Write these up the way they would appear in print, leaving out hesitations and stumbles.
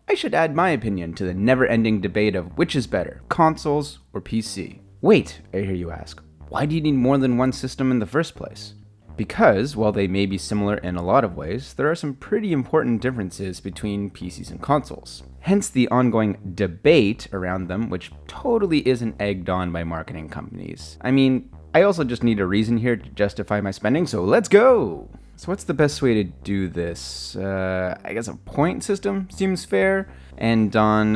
I should add my opinion to the never-ending debate of which is better, consoles or PC. Wait, I hear you ask, why do you need more than one system in the first place? Because, while they may be similar in a lot of ways, there are some pretty important differences between PCs and consoles. Hence the ongoing debate around them, which totally isn't egged on by marketing companies. I mean, I also just need a reason here to justify my spending, so let's go! So what's the best way to do this? I guess a point system seems fair, and on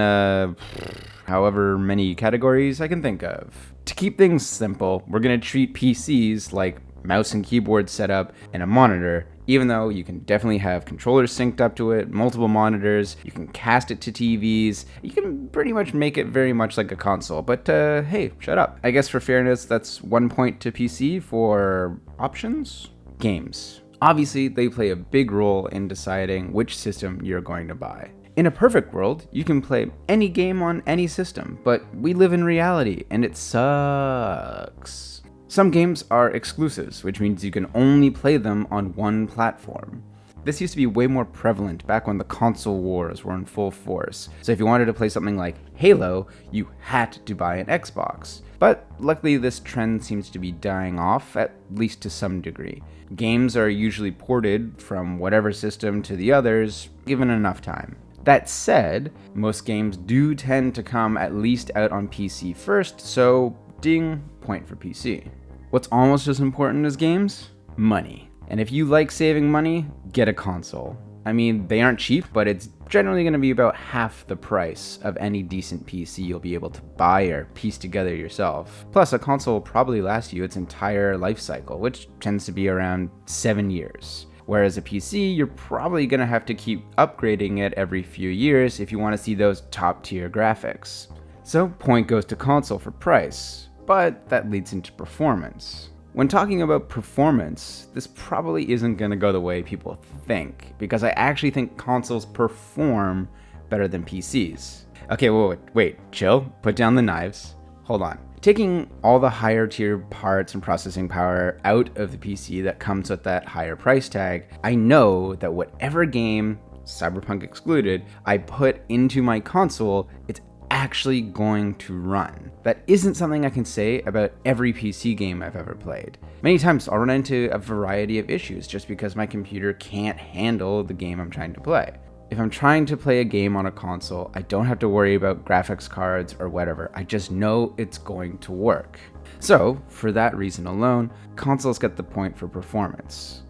however many categories I can think of. To keep things simple, we're gonna treat PCs like mouse and keyboard setup and a monitor, even though you can definitely have controllers synced up to it, multiple monitors, you can cast it to TVs, you can pretty much make it very much like a console, but hey, shut up. I guess for fairness, that's 1 point to PC for options. Games. Obviously, they play a big role in deciding which system you're going to buy. In a perfect world, you can play any game on any system, but we live in reality, and it sucks. Some games are exclusives, which means you can only play them on one platform. This used to be way more prevalent back when the console wars were in full force, so if you wanted to play something like Halo, you had to buy an Xbox. But luckily this trend seems to be dying off, at least to some degree. Games are usually ported from whatever system to the others, given enough time. That said, most games do tend to come at least out on PC first, so ding, point for PC. What's almost as important as games? Money. And if you like saving money, get a console. I mean, they aren't cheap, but it's generally going to be about half the price of any decent PC you'll be able to buy or piece together yourself. Plus, a console will probably last you its entire life cycle, which tends to be around 7 years. Whereas a PC, you're probably going to have to keep upgrading it every few years if you want to see those top tier graphics. So, point goes to console for price, but that leads into performance. When talking about performance, this probably isn't going to go the way people think, because I actually think consoles perform better than PCs. Okay, wait, chill, put down the knives, hold on. Taking all the higher tier parts and processing power out of the PC that comes with that higher price tag, I know that whatever game, Cyberpunk excluded, I put into my console, it's actually going to run. That isn't something I can say about every PC game I've ever played. Many times I'll run into a variety of issues just because my computer can't handle the game I'm trying to play. If I'm trying to play a game on a console, I don't have to worry about graphics cards or whatever. I just know it's going to work. So, for that reason alone, consoles get the point for performance.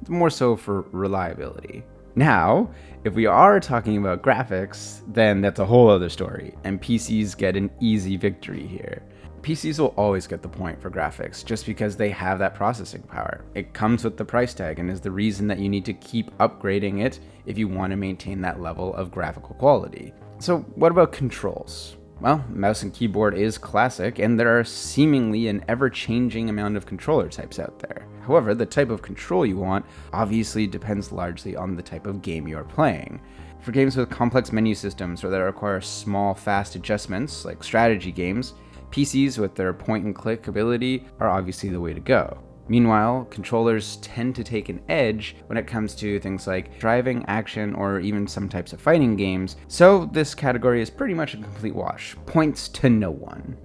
More so for reliability. Now, if we are talking about graphics, then that's a whole other story, and PCs get an easy victory here. PCs will always get the point for graphics, just because they have that processing power. It comes with the price tag and is the reason that you need to keep upgrading it if you want to maintain that level of graphical quality. So what about controls? Well, mouse and keyboard is classic, and there are seemingly an ever-changing amount of controller types out there. However, the type of control you want obviously depends largely on the type of game you're playing. For games with complex menu systems or that require small, fast adjustments, like strategy games, PCs with their point-and-click ability are obviously the way to go. Meanwhile, controllers tend to take an edge when it comes to things like driving, action, or even some types of fighting games, so this category is pretty much a complete wash. Points to no one.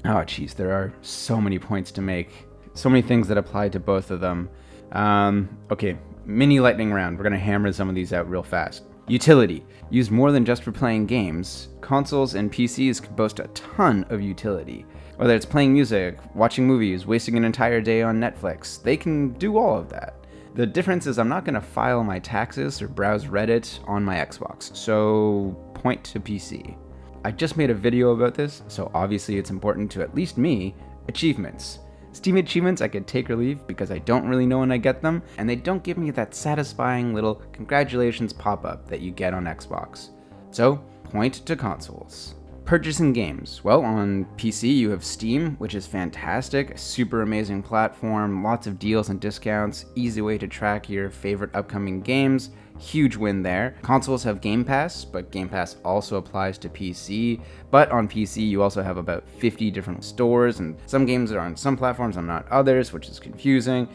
Oh geez, there are so many points to make. So many things that apply to both of them. Okay, mini lightning round. We're gonna hammer some of these out real fast. Utility. Used more than just for playing games, consoles and PCs can boast a ton of utility. Whether it's playing music, watching movies, wasting an entire day on Netflix, they can do all of that. The difference is I'm not going to file my taxes or browse Reddit on my Xbox, so point to PC. I just made a video about this, so obviously it's important to at least me. Achievements. Steam achievements I could take or leave because I don't really know when I get them, and they don't give me that satisfying little congratulations pop-up that you get on Xbox. So, point to consoles. Purchasing games. Well, on PC you have Steam, which is fantastic, super amazing platform, lots of deals and discounts, easy way to track your favorite upcoming games, huge win there. Consoles have Game Pass, but Game Pass also applies to PC, but on PC you also have about 50 different stores, and some games are on some platforms and not others, which is confusing.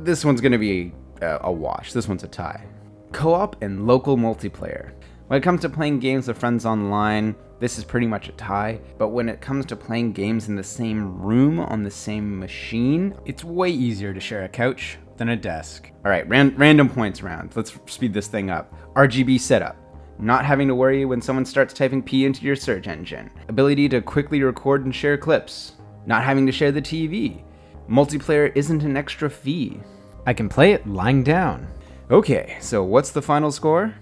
This one's gonna be a wash, this one's a tie. Co-op and local multiplayer. When it comes to playing games with friends online, this is pretty much a tie, but when it comes to playing games in the same room on the same machine, it's way easier to share a couch than a desk. All right, random points round. Let's speed this thing up. RGB setup. Not having to worry when someone starts typing P into your search engine. Ability to quickly record and share clips. Not having to share the TV. Multiplayer isn't an extra fee. I can play it lying down. Okay, so what's the final score?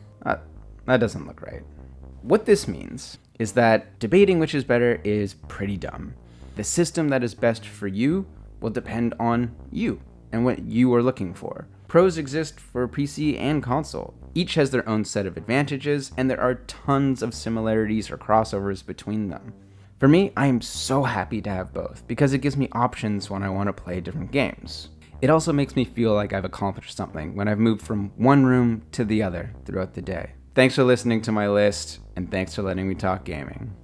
That doesn't look right. What this means is that debating which is better is pretty dumb. The system that is best for you will depend on you and what you are looking for. Pros exist for PC and console. Each has their own set of advantages, and there are tons of similarities or crossovers between them. For me, I am so happy to have both, because it gives me options when I want to play different games. It also makes me feel like I've accomplished something when I've moved from one room to the other throughout the day. Thanks for listening to my list, and thanks for letting me talk gaming.